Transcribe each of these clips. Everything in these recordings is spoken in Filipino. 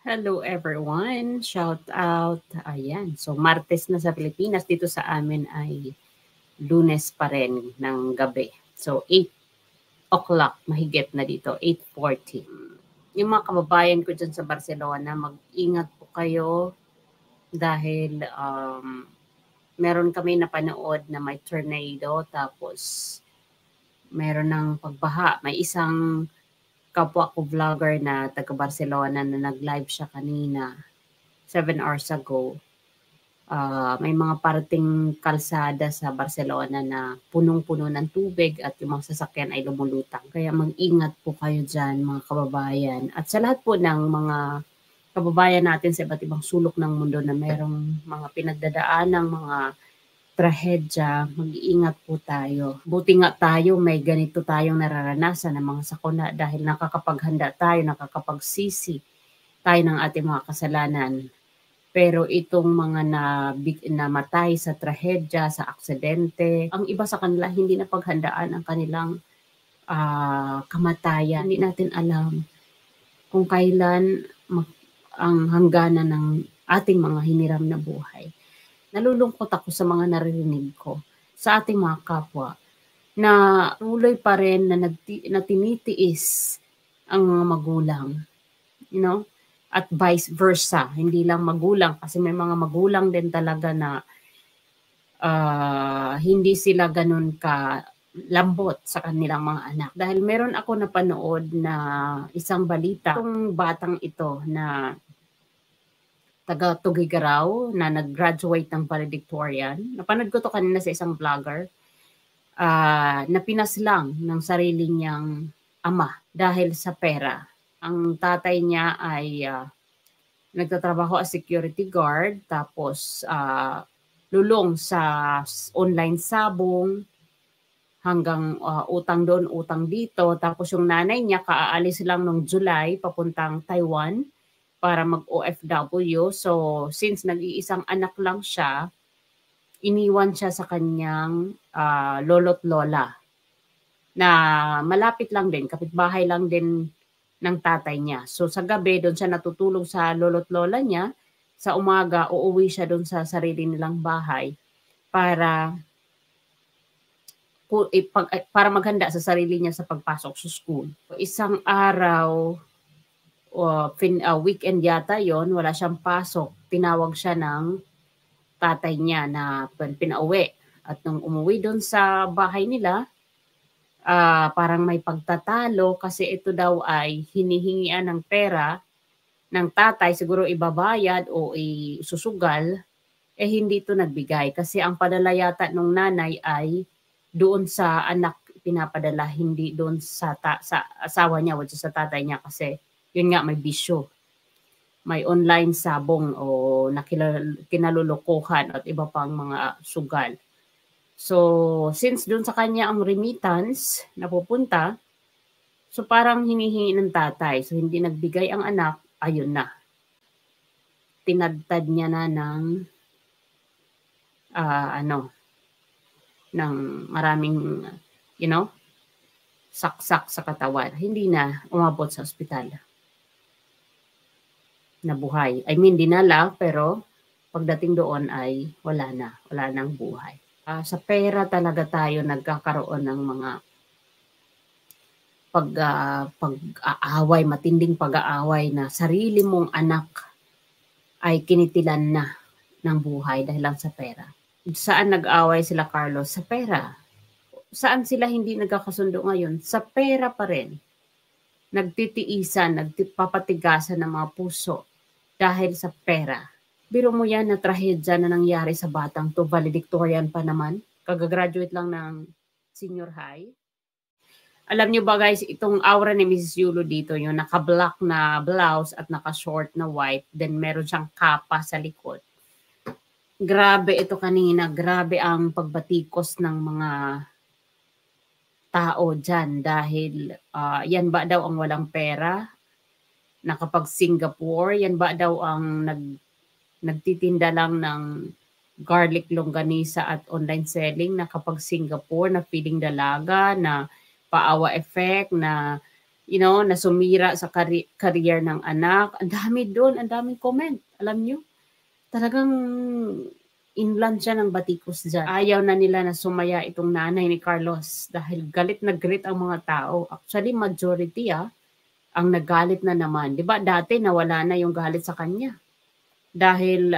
Hello everyone, shout out. Ayan, so Martes na sa Pilipinas, dito sa amin ay Lunes pa rin ng gabi. So 8 o'clock, mahigit na dito, 8:40. Yung mga kababayan ko dyan sa Barcelona, mag-ingat po kayo dahil meron kami napanood na may tornado, tapos meron ng pagbaha. May isang kapwa ko vlogger na taga Barcelona na nag-live siya kanina, 7 hours ago. May mga parating kalsada sa Barcelona na punong-puno ng tubig at yung mga sasakyan ay lumulutang. Kaya mag-ingat po kayo dyan, mga kababayan. At sa lahat po ng mga kababayan natin sa iba't ibang sulok ng mundo na mayroong mga pinagdadaan ng mga trahedya, mag-iingat po tayo. Buti nga tayo, may ganito tayong nararanasan ng mga sakuna dahil nakakapaghanda tayo, nakakapagsisi tayo ng ating mga kasalanan. Pero itong mga namatay sa trahedya, sa aksidente, ang iba sa kanila hindi na paghandaan ang kanilang kamatayan. Hindi natin alam kung kailan ang hangganan ng ating mga hiniram na buhay. Nalulungkot ako sa mga naririnig ko sa ating mga kapwa na tuloy pa rin na tinitiis ang mga magulang. You know? At vice versa, hindi lang magulang, kasi may mga magulang din talaga na hindi sila ganun ka lambot sa kanilang mga anak. Dahil meron ako napanood na isang balita, itong batang ito na taga Tugigaraw na nag-graduate ng valedictorian. Napanood ko to kanina sa isang vlogger, na pinaslang ng sarili niyang ama dahil sa pera. Ang tatay niya ay nagtatrabaho as security guard, tapos lulong sa online sabong, hanggang utang doon, utang dito. Tapos yung nanay niya kaaalis lang nung July papuntang Taiwan para mag-OFW. So since nag-iisang anak lang siya, iniwan siya sa kanyang lolo't lola na malapit lang din, kapitbahay lang din ng tatay niya. So sa gabi, doon siya natutulog sa lolo't lola niya. Sa umaga, uuwi siya doon sa sarili nilang bahay para maghanda sa sarili niya sa pagpasok sa school. Isang araw, weekend yata yon, wala siyang pasok. Tinawag siya ng tatay niya na pinauwi. At nung umuwi doon sa bahay nila, parang may pagtatalo kasi ito daw ay hinihingian ng pera ng tatay, siguro ibabayad o isusugal, hindi ito nagbigay. Kasi ang padala yata nung nanay ay doon sa anak pinapadala, hindi doon sa asawa niya, which is sa tatay niya, kasi yun nga, may bisyo. May online sabong o kinalulukuhan at iba pang mga sugal. So, since doon sa kanya ang remittance na pupunta, so parang hinihingi ng tatay. So, hindi nagbigay ang anak, ayun na. Tinadtad niya na ng ng maraming, saksak sa katawan. Hindi na umabot sa ospital. Nabuhay. I mean, dinala, pero pagdating doon ay wala nang buhay. Sa pera talaga tayo nagkakaroon ng mga pag-aaway, matinding pag-aaway na sarili mong anak ay kinitilan na ng buhay dahil lang sa pera. Saan nag-aaway sila, Carlos? Sa pera. Saan sila hindi nagkakasundo ngayon? Sa pera pa rin. Nagtitiisan, nagpapatigasan ng mga puso dahil sa pera. Biro mo yan na trahedya na nangyari sa batang to, valedictorian pa naman. Kagagraduate lang ng senior high. Alam niyo ba guys, itong aura ni Mrs. Yulo dito, yung naka-black na blouse at naka-short na white, then meron siyang kapa sa likod. Grabe ito kanina, grabe ang pagbatikos ng mga tao dyan dahil yan ba daw ang walang pera? Nakapag-Singapore, yan ba daw ang nagtitinda lang ng garlic longganisa at online selling na kapag Singapore na feeling dalaga, na paawa effect, na na sumira sa career ng anak. Ang dami doon, ang daming comment. Alam nyo, talagang inland siya ng batikos dyan. Ayaw na nila na sumaya itong nanay ni Carlos dahil galit na galit ang mga tao. Actually, majority ang nagalit na naman. Di ba dati nawala na yung galit sa kanya? Dahil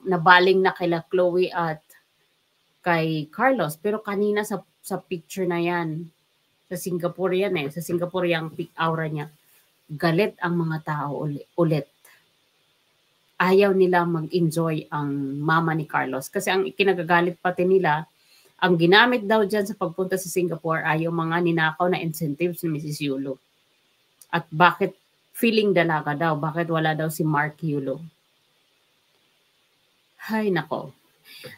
nabaling na kila Chloe at kay Carlos. Pero kanina sa picture na yan, sa Singapore yan sa Singapore yung peak aura niya, galit ang mga tao ulit. Ayaw nila mag-enjoy ang mama ni Carlos. Kasi ang ikinagagalit pati nila, ang ginamit daw dyan sa pagpunta sa Singapore ay yung mga ninakaw na incentives ni Mrs. Yulo. At bakit feeling dalaga daw? Bakit wala daw si Mark Yulo? Hay nako.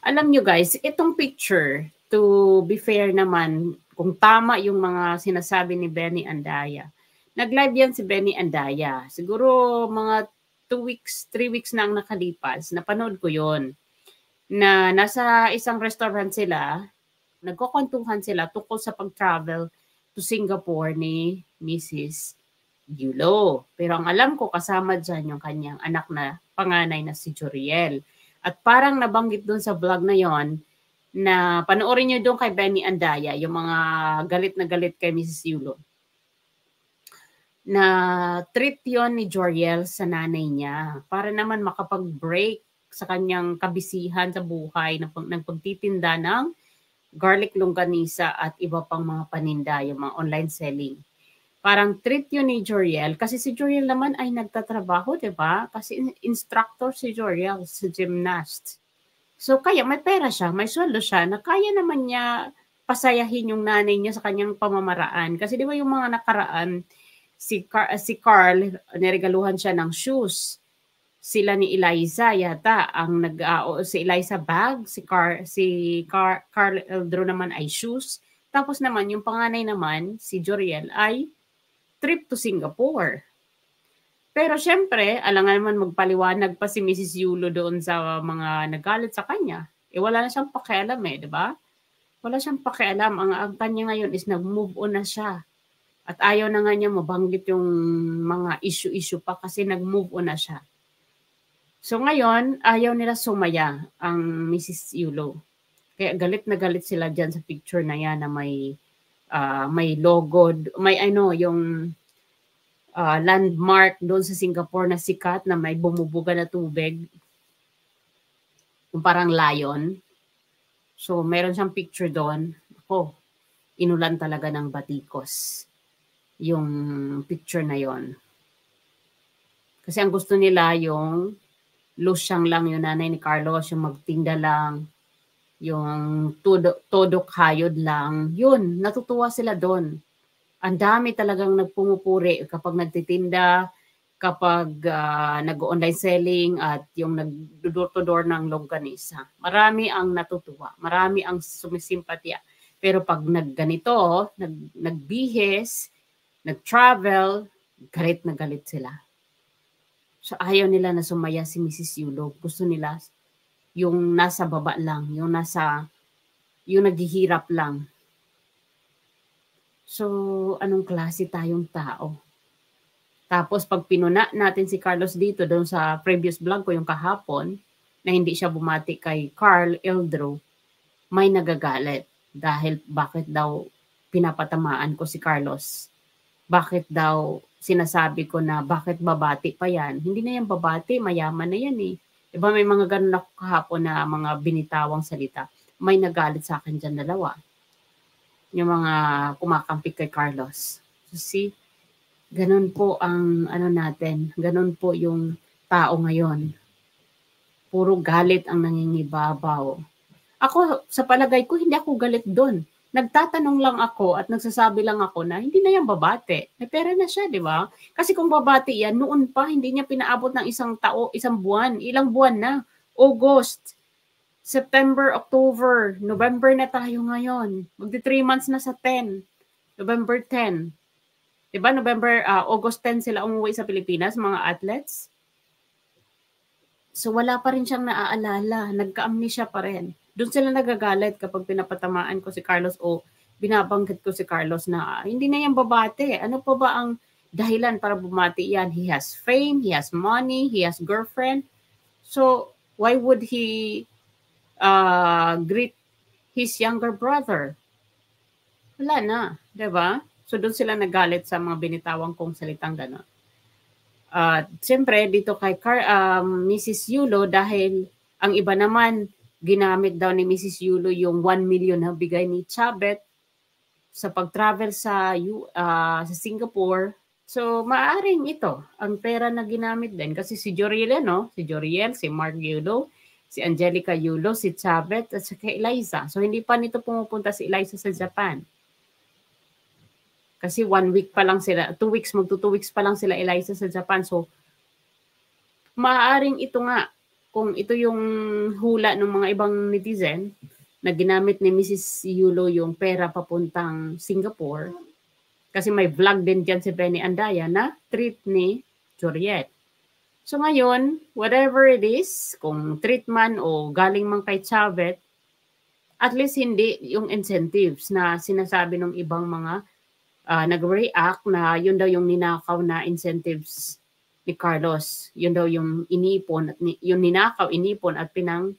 Alam nyo guys, itong picture, to be fair naman, kung tama yung mga sinasabi ni Benny Andaya. Nag-live yan si Benny Andaya. Siguro mga 2 weeks, 3 weeks na ang nakalipas. Napanood ko yon na nasa isang restaurant sila, nagkukwentuhan sila tungkol sa pag-travel to Singapore ni Mrs. Yulo. Pero ang alam ko, kasama dyan yung kanyang anak na panganay na si Joriel. At parang nabanggit doon sa vlog na yon na panoorin nyo doon kay Benny Andaya, yung mga galit na galit kay Mrs. Yulo. Na treat yon ni Joriel sa nanay niya para naman makapag-break sa kanyang kabisihan sa buhay ng pagtitinda ng garlic longganisa at iba pang mga paninda, yung mga online selling. Parang treat yun ni Joriel kasi si Joriel naman ay nagtatrabaho, di ba? Kasi instructor si Joriel, si gymnast. So kaya may pera siya, may sweldo siya, na kaya naman niya pasayahin yung nanay niya sa kanyang pamamaraan. Kasi di ba yung mga nakaraan, si Carl, niregaluhan siya ng shoes. Sila ni Eliza yata ang si Eliza bag, si Carl Eldro naman ay shoes. Tapos naman yung panganay naman si Joriel ay trip to Singapore. Pero syempre, alangan naman magpaliwanag pa si Mrs. Yulo doon sa mga nagalit sa kanya. Wala na siyang pakialam di ba? Wala siyang pakialam. Ang kanya ngayon is nag-move on na siya. At ayaw na nga niya mabanggit yung mga issue-issue pa kasi nag-move on na siya. So ngayon, ayaw nila sumaya ang Mrs. Yulo. Kaya galit na galit sila dyan sa picture na yan na may logo, may yung landmark doon sa Singapore na sikat na may bumubuga na tubig. Yung parang lion. So meron siyang picture doon. Ako, inulan talaga ng batikos yung picture na yon. Kasi ang gusto nila yung lusyang lang yung nanay ni Carlos, yung magtinda lang, yung todo kayod lang. Yun, natutuwa sila doon. Ang dami talagang nagpumupuri kapag nagtitinda, kapag nag-online selling at yung nag-door-to-door ng longganisa. Marami ang natutuwa, marami ang sumisimpatya. Pero pag nagganito, nagbihis, nag-travel, galit na galit sila. So ayaw nila na sumaya si Mrs. Yulo. Gusto nila yung nasa baba lang, yung naghihirap lang. So, anong klase tayong tao? Tapos, pag pinuna natin si Carlos dito, doon sa previous vlog ko, yung kahapon, na hindi siya bumati kay Carl Eldro, may nagagalit. Dahil bakit daw pinapatamaan ko si Carlos? Bakit daw sinasabi ko na bakit babati pa yan? Hindi na yan babati, mayaman na yan Diba may mga ganun ako kahapon na mga binitawang salita. May nagalit sa akin dyan dalawa. Yung mga kumakampik kay Carlos. So see, ganun po ang natin. Ganun po yung tao ngayon. Puro galit ang nangingibabaw. Ako, sa palagay ko, hindi ako galit doon. Nagtatanong lang ako at nagsasabi lang ako na hindi na yan babate. May pera na siya, di ba? Kasi kung babate yan, noon pa, hindi niya pinaabot ng isang buwan. Ilang buwan na. August, September, October, November na tayo ngayon. Magdi 3 months na sa 10. November 10. Diba? August 10 sila umuwi sa Pilipinas, mga athletes. So wala pa rin siyang naaalala. Nagka-amnesia pa rin. Doon sila nagagalit kapag pinapatamaan ko si Carlos o binabanggit ko si Carlos na hindi na yan babate. Ano pa ba ang dahilan para bumati yan? He has fame, he has money, he has girlfriend. So, why would he greet his younger brother? Wala na, di ba? So, doon sila nagalit sa mga binitawan kong salitang gano'n. Siyempre, dito kay Mrs. Yulo, dahil ang iba naman, ginamit daw ni Mrs. Yulo yung 1 million na bigay ni Chabet sa pag-travel sa Singapore. So, maaaring ito, ang pera na ginamit din. Kasi si Joriel, si Joriel, si Mark Yulo, si Angelica Yulo, si Chabet, at saka Eliza. So, hindi pa nito pumupunta si Eliza sa Japan. Kasi 1 week pa lang sila, 2 weeks, magto 2 weeks pa lang sila Eliza sa Japan. So, maaaring ito nga, kung ito yung hula ng mga ibang netizen, na ginamit ni Mrs. Yulo yung pera papuntang Singapore, kasi may vlog din dyan si Benny Andaya na treat ni Joriet. So ngayon, whatever it is, kung treat man o galing man kay Chavez, at least hindi yung incentives na sinasabi ng ibang mga nag-react na yun daw yung ninakaw na incentives ni Carlos. Yun daw yung inipon, at yung ninakaw, inipon at pinang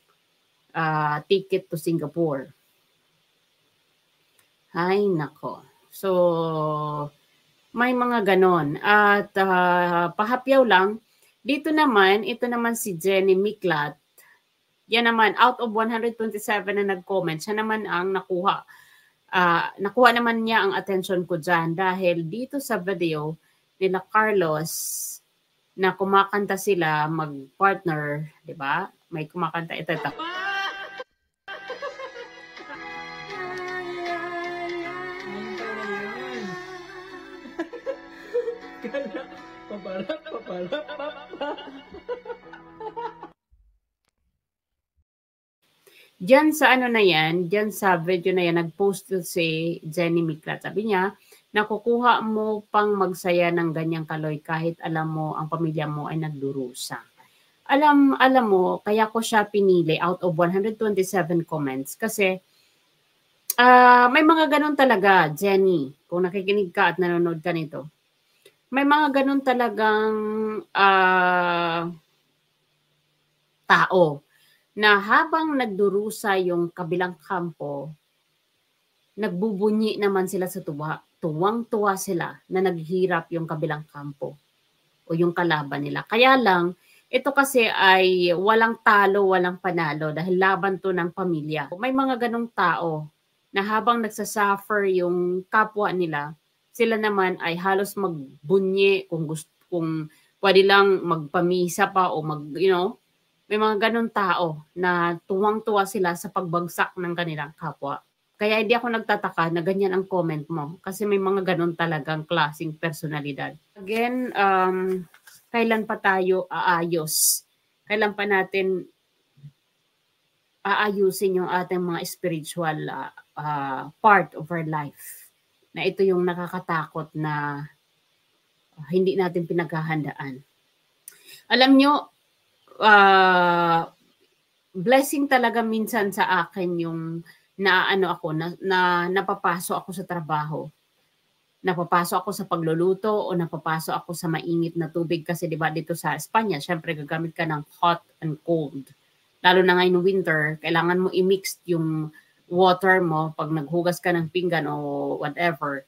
ticket to Singapore. Ay, nako. So, may mga ganon. At pahapyaw lang, dito naman, ito naman si Jenny Miklat. Yan naman, out of 127 na nag-comment, siya naman ang nakuha. Nakuha naman niya ang attention ko dyan dahil dito sa video nila Carlos na kumakanta sila mag-partner, di ba? May kumakanta ito. Diyan sa ano na yan, diyan sa video na yan, nag-post si Jenny Miklat. Sabi niya, nakukuha mo pang magsaya ng ganyang kaloy kahit alam mo ang pamilya mo ay nagdurusa. Alam mo, kaya ko siya pinili out of 127 comments kasi may mga ganun talaga, Jenny, kung nakikinig ka at nanonood ka nito. May mga ganun talagang tao na habang nagdurusa yung kabilang kampo, nagbubunyi naman sila sa tuwa. Tuwang-tuwa sila na naghihirap yung kabilang kampo o yung kalaban nila. Kaya lang, ito kasi ay walang talo, walang panalo dahil laban to ng pamilya. May mga ganong tao na habang nagsasuffer yung kapwa nila, sila naman ay halos magbunyi kung pwede lang magpamisa pa o may mga ganun tao na tuwang-tuwa sila sa pagbagsak ng kanilang kapwa. Kaya hindi ako nagtataka na ganyan ang comment mo kasi may mga ganun talagang klaseng personalidad. Again, kailan pa tayo aayos? Kailan pa natin aayusin yung ating mga spiritual part of our life? Na ito yung nakakatakot na hindi natin pinaghahandaan. Alam nyo, blessing talaga minsan sa akin yung napapasok ako sa trabaho. Napapasok ako sa pagluluto o napapasok ako sa mainit na tubig kasi 'di ba dito sa Espanya, syempre gagamit ka ng hot and cold. Lalo na ngayon winter, kailangan mo i-mix yung water mo pag naghugas ka ng pinggan o whatever.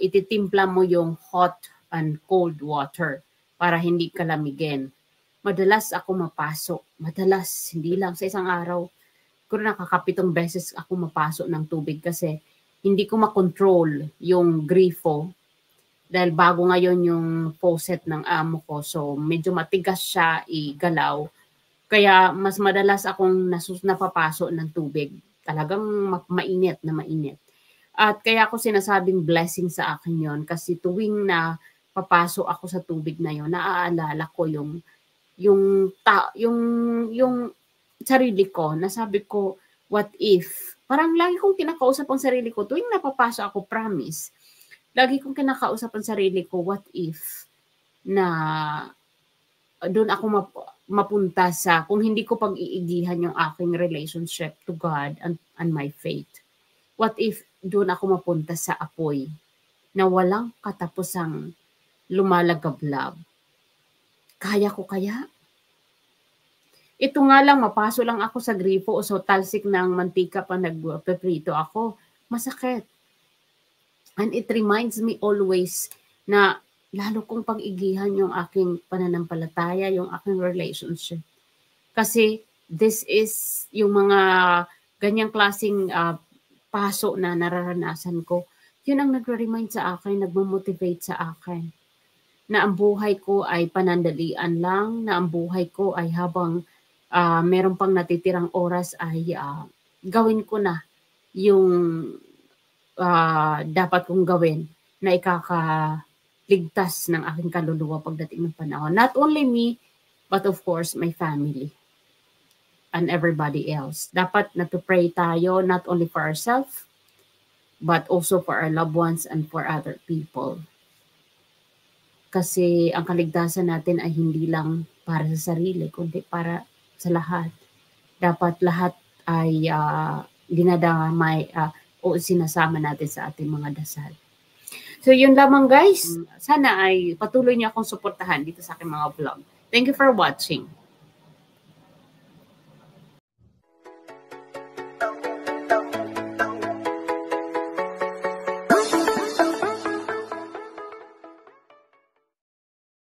Ititimpla mo yung hot and cold water para hindi ka lamigin. Madalas ako mapasok. Madalas, hindi lang sa isang araw. Kung nakakapitong beses ako mapasok ng tubig kasi hindi ko makontrol yung grifo. Dahil bago ngayon yung faucet ng amo ko. So, medyo matigas siya igalaw. Kaya mas madalas akong napapasok ng tubig. Talagang mainit na mainit. At kaya ako sinasabing blessing sa akin yon kasi tuwing na papasok ako sa tubig na yon, naaalala ko yung sarili ko, na sabi ko, what if? Parang lagi kong kinakausap ang sarili ko, tuwing napapasok ako, promise, lagi kong kinakausap ang sarili ko, what if na doon ako mapunta kung hindi ko pag-iigihan yung aking relationship to God and my faith. What if doon ako mapunta sa apoy na walang katapusang lumalagablab? Kaya ko kaya? Ito nga lang, mapaso lang ako sa gripo o so talsik ng mantika pa nagpeprito ako. Masakit. And it reminds me always na lalo kong pag-igihan yung aking pananampalataya, yung aking relationship. Kasi this is yung mga ganyang klaseng paso na nararanasan ko. Yun ang nagre-remind sa akin, nagmo-motivate sa akin. Na ang buhay ko ay panandalian lang, na ang buhay ko ay habang meron pang natitirang oras ay gawin ko na yung dapat kong gawin na ikakaligtas ng aking kaluluwa pagdating ng panahon. Not only me, but of course, my family and everybody else. Dapat na-pray tayo not only for ourselves, but also for our loved ones and for other people. Kasi ang kaligtasan natin ay hindi lang para sa sarili, kundi para sa lahat. Dapat lahat ay dinadamay o sinasama natin sa ating mga dasal. So yun lamang guys. Sana ay patuloy niyo akong suportahan dito sa aking mga vlog. Thank you for watching.